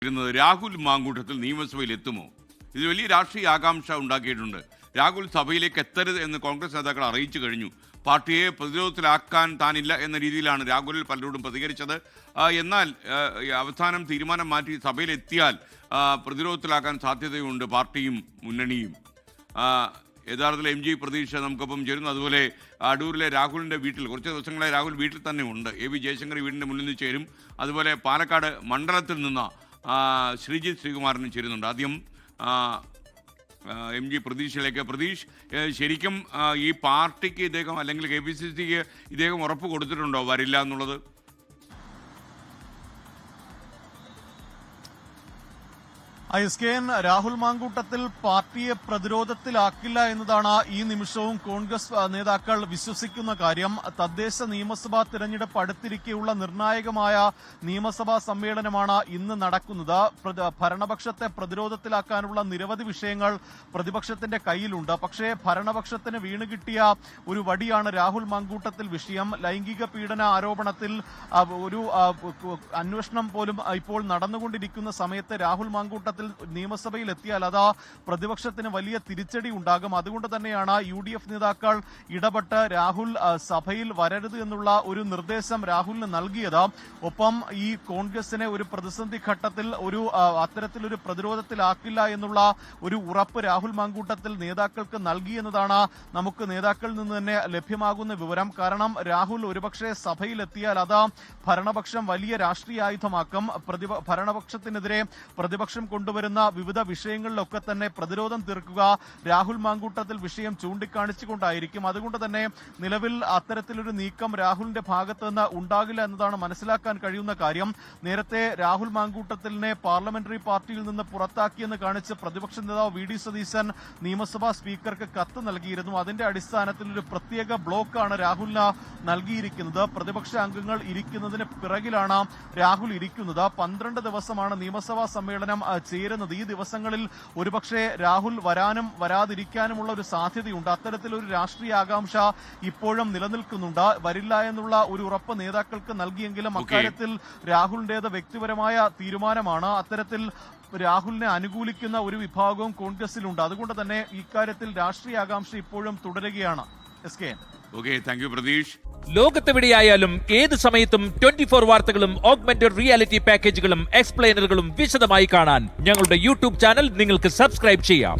രാഹുൽ മാങ്കൂട്ടത്തിൽ നിയമസഭയിൽ എത്തുമോ? ഇത് വലിയ രാഷ്ട്രീയ ആകാംക്ഷ ഉണ്ടാക്കിയിട്ടുണ്ട്. രാഹുൽ സഭയിലേക്ക് എത്തരുത് എന്ന് കോൺഗ്രസ് നേതാക്കൾ അറിയിച്ചു കഴിഞ്ഞു. പാർട്ടിയെ പ്രതിരോധത്തിലാക്കാൻ താനില്ല എന്ന രീതിയിലാണ് രാഹുൽ പലരോടും പ്രതികരിച്ചത്. എന്നാൽ അവസാനം തീരുമാനം മാറ്റി സഭയിലെത്തിയാൽ പ്രതിരോധത്തിലാക്കാൻ സാധ്യതയുണ്ട് പാർട്ടിയും മുന്നണിയും. യഥാർത്ഥത്തിൽ MG പ്രതീക്ഷ നമുക്കൊപ്പം ചേരുന്നു. അതുപോലെ അടൂരിലെ രാഹുലിൻ്റെ വീട്ടിൽ കുറച്ച് ദിവസങ്ങളായി രാഹുൽ വീട്ടിൽ തന്നെ ഉണ്ട്. AV ജയശങ്കർ വീടിൻ്റെ മുന്നിൽ നിന്ന് ചേരും. അതുപോലെ പാലക്കാട് മണ്ഡലത്തിൽ നിന്ന് ശ്രീജിത്ത് ശ്രീകുമാരനും ചേരുന്നുണ്ട്. ആദ്യം MG പ്രതീക്ഷയിലേക്ക്. പ്രതീഷ്, ശരിക്കും ഈ പാർട്ടിക്ക് ഇദ്ദേഹം അല്ലെങ്കിൽ KPCCക്ക് ഇദ്ദേഹം ഉറപ്പ് കൊടുത്തിട്ടുണ്ടോ വരില്ല എന്നുള്ളത്? ISKN രാഹുൽ മാങ്കൂട്ടത്തിൽ പാർട്ടിയെ പ്രതിരോധത്തിലാക്കില്ല എന്നതാണ് ഈ നിമിഷവും കോൺഗ്രസ് നേതാക്കൾ വിശ്വസിക്കുന്ന കാര്യം. തദ്ദേശ നിയമസഭാ തിരഞ്ഞെടുപ്പ് അടുത്തിരിക്കെയുള്ള നിർണായകമായ നിയമസഭാ സമ്മേളനമാണ് ഇന്ന് നടക്കുന്നത്. ഭരണപക്ഷത്തെ പ്രതിരോധത്തിലാക്കാനുള്ള നിരവധി വിഷയങ്ങൾ പ്രതിപക്ഷത്തിന്റെ കയ്യിലുണ്ട്. പക്ഷേ ഭരണപക്ഷത്തിന് വീണുകിട്ടിയ ഒരു വടിയാണ് രാഹുൽ മാങ്കൂട്ടത്തിൽ വിഷയം. ലൈംഗിക പീഡന ആരോപണത്തിൽ ഒരു അന്വേഷണം പോലും ഇപ്പോൾ നടന്നുകൊണ്ടിരിക്കുന്ന സമയത്ത് രാഹുൽ മാങ്കൂട്ടത്തിൽ നിയമസഭയിൽ എത്തിയാൽ അത് പ്രതിപക്ഷത്തിന് വലിയ തിരിച്ചടി ഉണ്ടാകും. അതുകൊണ്ട് തന്നെയാണ് UDF നേതാക്കൾ ഇടപെട്ട് രാഹുൽ സഭയിൽ വരരുത് എന്നുള്ള ഒരു നിർദ്ദേശം രാഹുലിന് നൽകിയത്. ഒപ്പം ഈ കോൺഗ്രസിനെ ഒരു പ്രതിസന്ധി ഘട്ടത്തിൽ അത്തരത്തിലൊരു പ്രതിരോധത്തിലാക്കില്ല എന്നുള്ള ഒരു ഉറപ്പ് രാഹുൽ മാങ്കൂട്ടത്തിൽ നേതാക്കൾക്ക് നൽകി എന്നതാണ് നമുക്ക് നേതാക്കളിൽ നിന്ന് തന്നെ ലഭ്യമാകുന്ന വിവരം. കാരണം രാഹുൽ ഒരുപക്ഷെ സഭയിലെത്തിയാൽ അത് ഭരണപക്ഷം വലിയ രാഷ്ട്രീയ ആയുധമാക്കും. ഭരണപക്ഷത്തിനെതിരെ പ്രതിപക്ഷം കൊണ്ടുവരുന്ന വിവിധ വിഷയങ്ങളിലൊക്കെ തന്നെ പ്രതിരോധം തീർക്കുക രാഹുൽ മാങ്കൂട്ടത്തിൽ വിഷയം ചൂണ്ടിക്കാണിച്ചുകൊണ്ടായിരിക്കും. അതുകൊണ്ട് തന്നെ നിലവിൽ അത്തരത്തിലൊരു നീക്കം രാഹുലിന്റെ ഭാഗത്ത് നിന്ന് ഉണ്ടാകില്ല എന്നതാണ് മനസ്സിലാക്കാൻ കഴിയുന്ന കാര്യം. നേരത്തെ രാഹുൽ മാങ്കൂട്ടത്തിലിനെ പാർലമെന്ററി പാർട്ടിയിൽ നിന്ന് പുറത്താക്കിയെന്ന് കാണിച്ച് പ്രതിപക്ഷ നേതാവ് VD സതീശൻ നിയമസഭാ സ്പീക്കർക്ക് കത്ത് നൽകിയിരുന്നു. അതിന്റെ അടിസ്ഥാനത്തിൽ ഒരു പ്രത്യേക ബ്ലോക്കാണ് രാഹുലിന് നൽകിയിരിക്കുന്നത്. പ്രതിപക്ഷ അംഗങ്ങൾ ഇരിക്കുന്നതിന് പിറകിലാണ് രാഹുൽ ഇരിക്കുന്നത്. 12 ദിവസമാണ് നിയമസഭാ സമ്മേളനം ചേരുന്നത്. ഈ ദിവസങ്ങളിൽ ഒരുപക്ഷെ രാഹുൽ വരാനും വരാതിരിക്കാനുമുള്ള ഒരു സാധ്യതയുണ്ട്. അത്തരത്തിലൊരു രാഷ്ട്രീയ ആകാംക്ഷ ഇപ്പോഴും നിലനിൽക്കുന്നുണ്ട്. വരില്ല എന്നുള്ള ഒരു ഉറപ്പ് നേതാക്കൾക്ക് നൽകിയെങ്കിലും അക്കാര്യത്തിൽ രാഹുലിന്റേത് വ്യക്തിപരമായ തീരുമാനമാണ്. അത്തരത്തിൽ രാഹുലിനെ അനുകൂലിക്കുന്ന ഒരു വിഭാഗവും കോൺഗ്രസിലുണ്ട്. അതുകൊണ്ട് തന്നെ ഇക്കാര്യത്തിൽ രാഷ്ട്രീയ ആകാംക്ഷ ഇപ്പോഴും തുടരുകയാണ്. പ്രതീഷ്, ലോകത്തെവിടെയായാലും ഏത് സമയത്തും 24 വാർത്തകളും ഓഗ്മെന്റഡ് റിയാലിറ്റി പാക്കേജുകളും എക്സ്പ്ലെയിനറുകളും വിശദമായി കാണാൻ ഞങ്ങളുടെ YouTube ചാനൽ നിങ്ങൾക്ക് സബ്സ്ക്രൈബ് ചെയ്യാം.